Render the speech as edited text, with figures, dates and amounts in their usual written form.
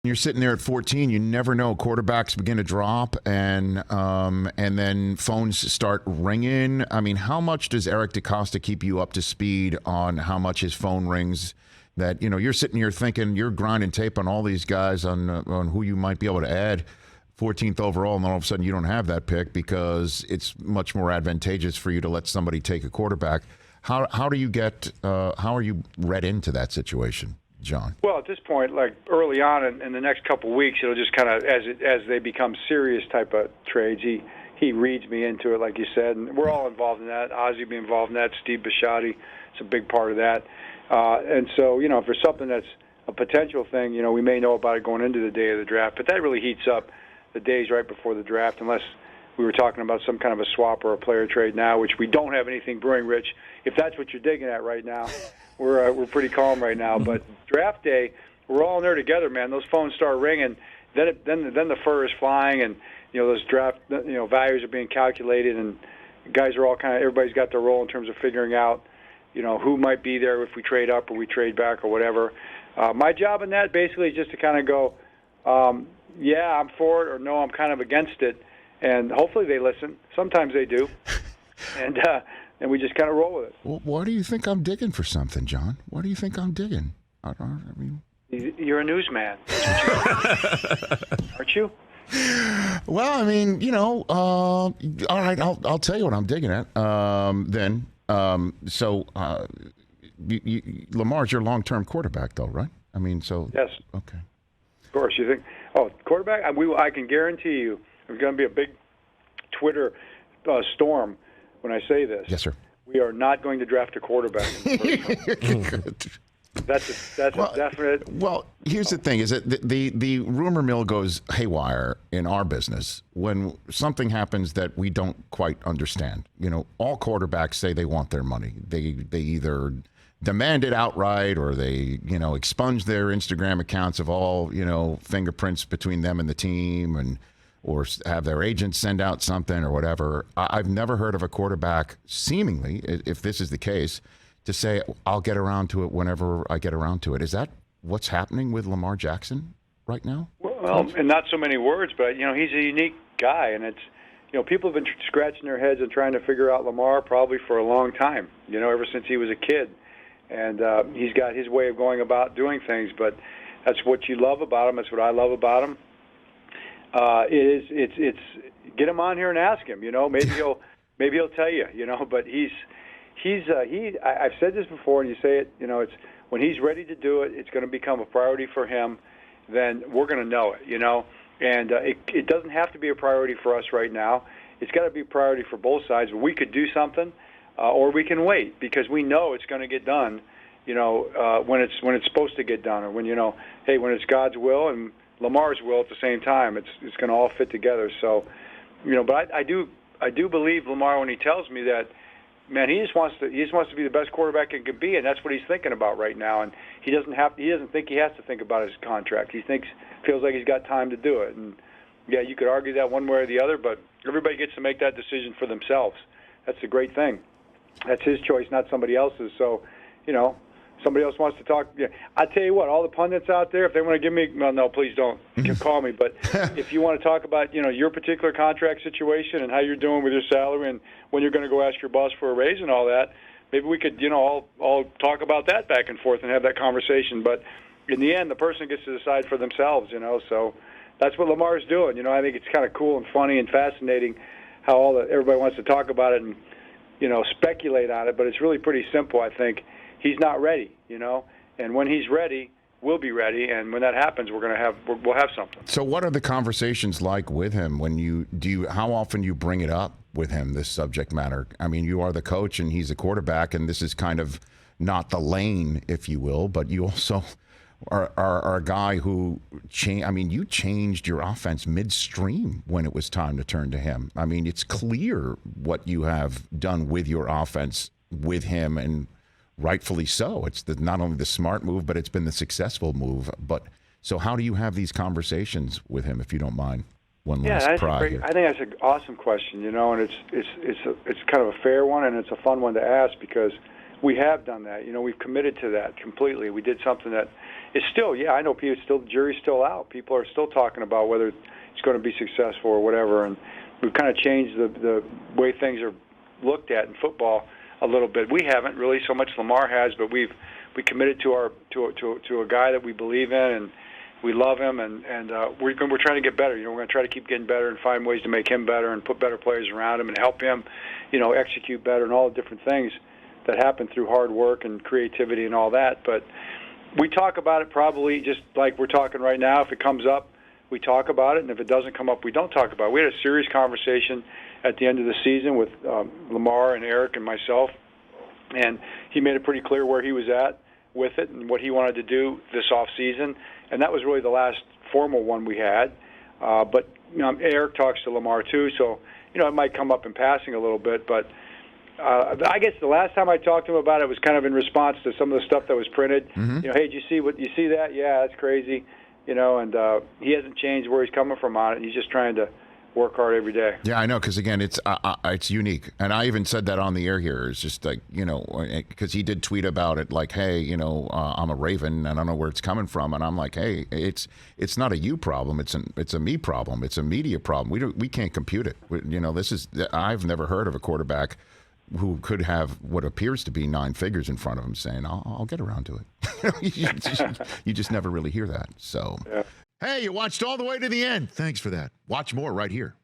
You're sitting there at 14. You never know. Quarterbacks begin to drop, and then phones start ringing. I mean, how much does Eric DeCosta keep you up to speed on how much his phone rings? That you're sitting here thinking you're grinding tape on all these guys on who you might be able to add 14th overall, and then all of a sudden you don't have that pick because it's much more advantageous for you to let somebody take a quarterback. How are you read into that situation, John? Well, at this point, like early on in the next couple of weeks, it'll just kind of as they become serious type of trades. He reads me into it, like you said, and we're all involved in that. Ozzie will be involved in that. Steve Bisciotti is a big part of that. And so, if there's something that's a potential thing, we may know about it going into the day of the draft. But that really heats up the days right before the draft, unless we were talking about some kind of a swap or a player trade now, which we don't have anything brewing, Rich. If that's what you're digging at right now, we're pretty calm right now. But draft day, we're all in there together, man. Those phones start ringing. Then the fur is flying, and those draft values are being calculated, and guys are all everybody's got their role in terms of figuring out who might be there if we trade up or we trade back or whatever. My job in that basically is just to kind of go, yeah, I'm for it, or no, I'm kind of against it, and hopefully they listen. Sometimes they do, and we just kind of roll with it. Well, why do you think I'm digging for something, John? Why do you think I'm digging? You're a newsman, aren't you? Well, all right, I'll tell you what I'm digging at. Lamar's your long-term quarterback, though, right? Yes. Okay. Of course, you think, quarterback? I can guarantee you there's going to be a big Twitter storm when I say this. Yes, sir. We are not going to draft a quarterback in the first round. That's a definite. Well, here's the thing: is that the rumor mill goes haywire in our business when something happens that we don't quite understand. All quarterbacks say they want their money. They either demand it outright, or they expunge their Instagram accounts of all fingerprints between them and the team, or have their agents send out something or whatever. I've never heard of a quarterback, seemingly, if this is the case, to say, I'll get around to it whenever I get around to it. Is that what's happening with Lamar Jackson right now? Well, in not so many words, but, he's a unique guy, and it's, people have been scratching their heads and trying to figure out Lamar probably for a long time, ever since he was a kid. And he's got his way of going about doing things, but that's what you love about him. That's what I love about him. It's get him on here and ask him, maybe he'll tell you, but I've said this before, and you say it, it's when he's ready to do it, it's going to become a priority for him. Then we're going to know it, and it doesn't have to be a priority for us right now. It's got to be a priority for both sides. But we could do something, or we can wait because we know it's going to get done, when it's supposed to get done, or when when it's God's will and Lamar's will at the same time, it's going to all fit together. So, but I do believe Lamar when he tells me that. Man, he just wants to be the best quarterback he can be, and that's what he's thinking about right now. And he doesn't think he has to think about his contract. He feels like he's got time to do it. And yeah, you could argue that one way or the other, but everybody gets to make that decision for themselves. That's the great thing. That's his choice, not somebody else's. So, somebody else wants to talk. Yeah, I tell you what, all the pundits out there, if they want to give me, well, no, please don't call me. But if you want to talk about, your particular contract situation and how you're doing with your salary and when you're going to go ask your boss for a raise and all that, maybe we could, all talk about that back and forth and have that conversation. But in the end, the person gets to decide for themselves, So that's what Lamar's doing. I think it's kind of cool and funny and fascinating how everybody wants to talk about it and, speculate on it. But it's really pretty simple, I think. He's not ready, and when he's ready, we'll be ready. And when that happens, we'll have something. So, what are the conversations like with him? How often you bring it up with him? This subject matter. You are the coach, and he's a quarterback, and this is kind of not the lane, if you will. But you also are a guy who you changed your offense midstream when it was time to turn to him. It's clear what you have done with your offense with him, and rightfully so. It's not only the smart move, but it's been the successful move. But so how do you have these conversations with him, if you don't mind? One last pry here. I think that's an awesome question, and it's kind of a fair one, and it's a fun one to ask because we have done that. We've committed to that completely. We did something that, it's still, I know people still, the jury's still out. People are still talking about whether it's going to be successful or whatever, and we've kind of changed the way things are looked at in football a little bit. We haven't really so much. Lamar has, but we committed to a guy that we believe in, and we love him, and we're trying to get better. We're going to try to keep getting better and find ways to make him better and put better players around him and help him, execute better and all the different things that happen through hard work and creativity and all that. But we talk about it probably just like we're talking right now. If it comes up, we talk about it, and if it doesn't come up, we don't talk about it. We had a serious conversation at the end of the season with Lamar and Eric and myself, and he made it pretty clear where he was at with it and what he wanted to do this off season, and that was really the last formal one we had. But Eric talks to Lamar too, so it might come up in passing a little bit. But I guess the last time I talked to him about it was kind of in response to some of the stuff that was printed. Mm-hmm. Hey, did you see that? Yeah, that's crazy. And he hasn't changed where he's coming from on it. He's just trying to work hard every day. Yeah, I know, because again, it's unique, and I even said that on the air here. It's just like because he did tweet about it, like, hey, I'm a Raven, and I don't know where it's coming from, and I'm like, hey, it's not a you problem, it's a me problem, it's a media problem. We can't compute it. I've never heard of a quarterback who could have what appears to be 9 figures in front of him saying, I'll get around to it. You just never really hear that. So. Yeah. Hey, you watched all the way to the end. Thanks for that. Watch more right here.